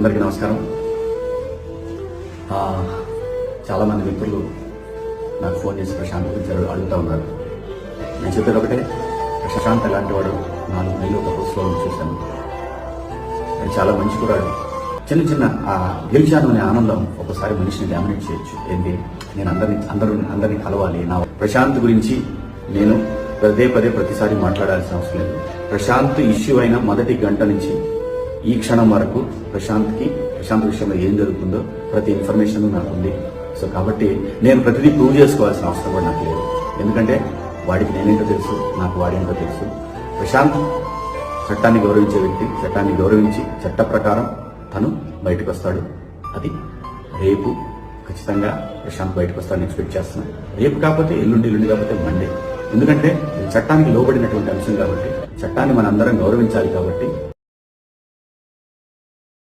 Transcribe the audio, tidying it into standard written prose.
అందరికీ నమస్కారం. చాలామంది మిత్రులు నాకు ఫోన్ చేసి ప్రశాంత్ గురించి అడుగుతూ ఉన్నారు. నేను చెప్పేది ఒకటే, ప్రశాంత్ ఎలాంటి వాడు 4 నెలలు ఒక పోస్ట్లో చూశాను. అది చాలా మంచి కురాడు. చిన్న చిన్న గెలిచాను అనే ఆనందం ఒకసారి మనిషిని డామినేట్ చేయొచ్చు. ఏంటి, నేను అందరినీ కలవాలి. నా ప్రశాంత్ గురించి నేను పదే ప్రతిసారి మాట్లాడాల్సిన అవసరం లేదు. ప్రశాంత్ ఇష్యూ అయిన మొదటి గంట నుంచి ఈ క్షణం వరకు ప్రశాంత్ విషయంలో ఏం జరుగుతుందో ప్రతి ఇన్ఫర్మేషన్ నాకు ఉంది. సో కాబట్టి నేను ప్రతిదీ ప్రూవ్ చేసుకోవాల్సిన అవసరం కూడా నాకు లేదు. ఎందుకంటే వాడికి నేనేంటో తెలుసు, నాకు వాడేంటో తెలుసు. ప్రశాంత్ చట్టాన్ని గౌరవించే వ్యక్తి. చట్టాన్ని గౌరవించి చట్ట ప్రకారం తను బయటకు వస్తాడు. అది రేపు ఖచ్చితంగా ప్రశాంత్ బయటకు వస్తాడని ఎక్స్పెక్ట్ చేస్తున్నాను. రేపు కాకపోతే ఎల్లుండి కాకపోతే మండే. ఎందుకంటే చట్టానికి లోబడినటువంటి అంశం కాబట్టి, చట్టాన్ని మనందరం గౌరవించాలి కాబట్టి